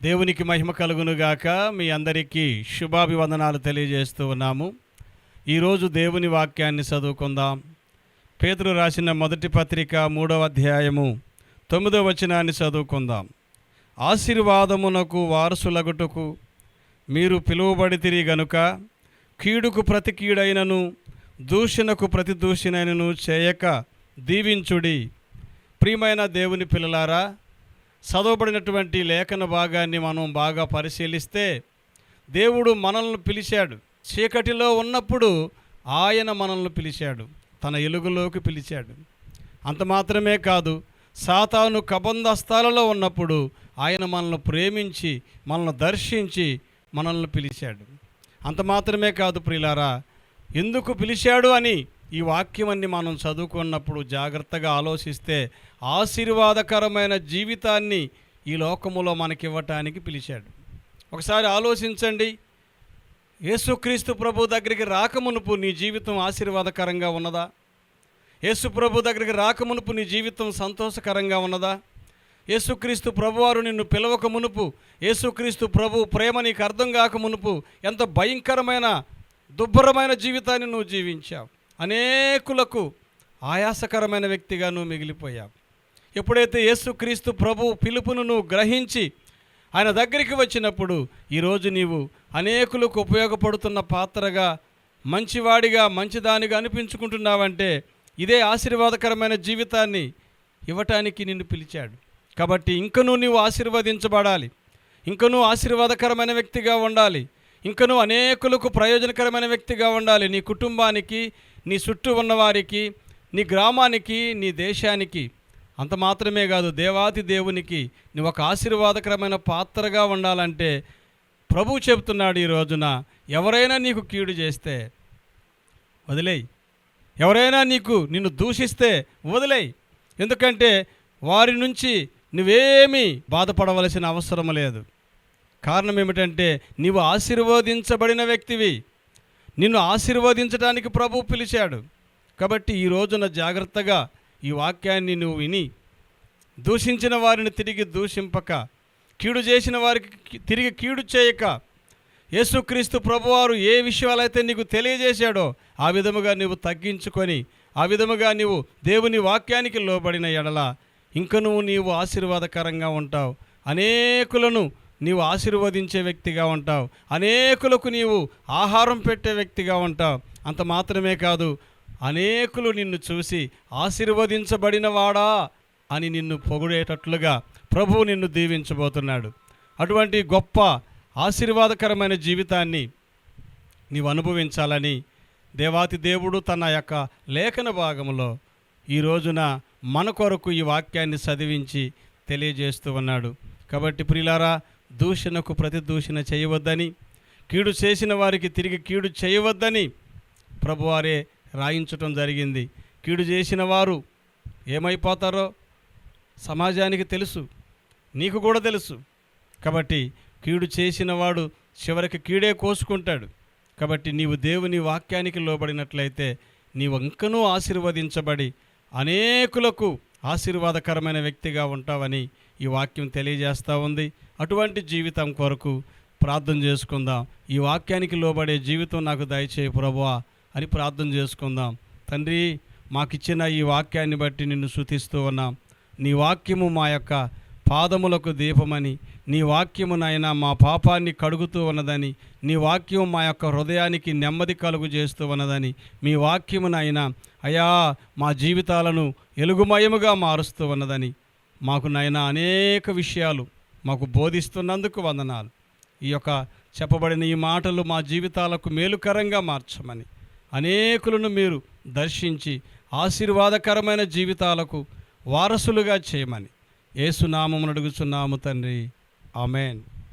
దేవునికి మహిమ కలుగునుగాక. మీ అందరికీ శుభాభివందనాలు తెలియజేస్తూ ఉన్నాము. ఈరోజు దేవుని వాక్యాన్ని చదువుకుందాం. పేతురు రాసిన మొదటి పత్రిక 3వ అధ్యాయము 9వ వచనాన్ని చదువుకుందాం. ఆశీర్వాదమునకు వారసులగుటకు మీరు పిలువబడితిరి గనుక కీడుకు ప్రతి కీడైనను దూషణకు ప్రతి దూషణైనను చేయక దీవించుడి. ప్రియమైన దేవుని పిల్లలారా, చదవబడినటువంటి లేఖన భాగాన్ని మనం బాగా పరిశీలిస్తే, దేవుడు మనల్ని పిలిచాడు. చీకటిలో ఉన్నప్పుడు ఆయన మనల్ని పిలిచాడు, తన ఎలుగులోకి పిలిచాడు. అంత మాత్రమే కాదు, సాతాను కబంధస్థాలలో ఉన్నప్పుడు ఆయన మనల్ని ప్రేమించి మనల్ని దర్శించి మనల్ని పిలిచాడు. అంత మాత్రమే కాదు ప్రియులారా, ఎందుకు పిలిచాడు అని ఈ వాక్యమన్ని మనం చదువుకున్నప్పుడు జాగ్రత్తగా ఆలోచిస్తే, ఆశీర్వాదకరమైన జీవితాన్ని ఈ లోకములో మనకివ్వటానికి పిలిచాడు. ఒకసారి ఆలోచించండి, యేసుక్రీస్తు ప్రభు దగ్గరికి రాకమునుపు నీ జీవితం ఆశీర్వాదకరంగా ఉన్నదా? యేసు ప్రభు దగ్గరికి రాకమునుపు నీ జీవితం సంతోషకరంగా ఉన్నదా? యేసుక్రీస్తు ప్రభువారు నిన్ను పిలవక మునుపు, యేసుక్రీస్తు ప్రభు ప్రేమ నీకు అర్థం కాక మునుపు ఎంత భయంకరమైన దుర్భరమైన జీవితాన్ని నువ్వు జీవించావు. అనేకులకు ఆయాసకరమైన వ్యక్తిగా నువ్వు మిగిలిపోయావు. ఎప్పుడైతే యేసుక్రీస్తు ప్రభు పిలుపును నువ్వు గ్రహించి ఆయన దగ్గరికి వచ్చినప్పుడు ఈరోజు నీవు అనేకులకు ఉపయోగపడుతున్న పాత్రగా, మంచివాడిగా, మంచిదానిగా అనిపించుకుంటున్నావంటే ఇదే ఆశీర్వాదకరమైన జీవితాన్ని ఇవ్వటానికి నిన్ను పిలిచాడు. కాబట్టి ఇంకనూ నీవు ఆశీర్వదించబడాలి, ఇంకనూ ఆశీర్వాదకరమైన వ్యక్తిగా ఉండాలి, ఇంకనూ అనేకులకు ప్రయోజనకరమైన వ్యక్తిగా ఉండాలి. నీ కుటుంబానికి, నీ చుట్టూ ఉన్నవారికి, నీ గ్రామానికి, నీ దేశానికి. అంత మాత్రమే కాదు, దేవాతి దేవునికి నువ్వు ఒక ఆశీర్వాదకరమైన పాత్రగా ఉండాలంటే ప్రభువు చెబుతున్నాడు ఈ రోజున, ఎవరైనా నీకు కీడు చేస్తే వదిలేయి, ఎవరైనా నిన్ను దూషిస్తే వదిలేయి. ఎందుకంటే వారి నుంచి నువ్వేమీ బాధపడవలసిన అవసరం లేదు. కారణం ఏమిటంటే నీవు ఆశీర్వదించబడిన వ్యక్తివి. నిన్ను ఆశీర్వదించడానికి ప్రభువు పిలిచాడు. కాబట్టి ఈ రోజున జాగ్రత్తగా ఈ వాక్యాన్ని నువ్వు విని, దూషించిన వారిని తిరిగి దూషింపక, కీడు చేసిన వారికి తిరిగి కీడు చేయక, యేసుక్రీస్తు ప్రభువారు ఏ విషయాలైతే నీకు తెలియజేశాడో ఆ విధముగా నీవు తగ్గించుకొని, ఆ విధముగా నీవు దేవుని వాక్యానికి లోబడిన ఎడల ఇంకనూ నీవు ఆశీర్వాదకరంగా ఉంటావు. అనేకులను నీవు ఆశీర్వదించే వ్యక్తిగా ఉంటావు, అనేకులకు నీవు ఆహారం పెట్టే వ్యక్తిగా ఉంటావు. అంత మాత్రమే కాదు, అనేకులు నిన్ను చూసి ఆశీర్వదించబడినవాడా అని నిన్ను పొగిడేటట్లుగా ప్రభువు నిన్ను దీవించబోతున్నాడు. అటువంటి గొప్ప ఆశీర్వాదకరమైన జీవితాన్ని నీవు అనుభవించాలని దేవాతి దేవుడు తన యొక్క లేఖన భాగంలో ఈ రోజున మన కొరకు ఈ వాక్యాన్ని చదివించి తెలియజేస్తూ ఉన్నాడు. కాబట్టి ప్రియులారా, దూషణకు ప్రతి దూషణ చేయవద్దని, కీడు చేసిన వారికి తిరిగి కీడు చేయవద్దని ప్రభువారే రాయించటం జరిగింది. కీడు చేసిన వారు ఏమైపోతారో సమాజానికి తెలుసు, నీకు కూడా తెలుసు. కాబట్టి కీడు చేసిన వాడు చివరికి కీడే కోసుకుంటాడు. కాబట్టి నీవు దేవుని వాక్యానికి లోబడినట్లయితే నీవు ఇంకనూ ఆశీర్వదించబడి అనేకులకు ఆశీర్వాదకరమైన వ్యక్తిగా ఉంటావని ఈ వాక్యం తెలియజేస్తూ ఉంది. అటువంటి జీవితం కొరకు ప్రార్థన చేసుకుందాం. ఈ వాక్యానికి లోబడే జీవితం నాకు దయచేయి ప్రభువా అని ప్రార్థన చేసుకుందాం. తండ్రి, మాకిచ్చిన ఈ వాక్యాన్ని బట్టి నిన్ను స్తుతిస్తూ ఉన్నాం. నీ వాక్యము మా యొక్క పాదములకు దీపమని, నీ వాక్యము నాయన మా పాపాన్ని కడుగుతూ ఉన్నదని, నీ వాక్యం మా యొక్క హృదయానికి నెమ్మది కలుగు చేస్తూ ఉన్నదని, మీ వాక్యము నాయన అయా మా జీవితాలను ఎలుగుమయముగా మారుస్తూ ఉన్నదని మాకు నాయన అనేక విషయాలు మాకు బోధిస్తున్నందుకు వందనాలు. ఈ యొక్క చెప్పబడిన ఈ మాటలు మా జీవితాలకు మేలుకరంగా మార్చమని, అనేకులను మీరు దర్శించి ఆశీర్వాదకరమైన జీవితాలకు వారసులుగా చేయమని యేసు నామమున అడుగుచున్నాము తండ్రి. ఆమేన్.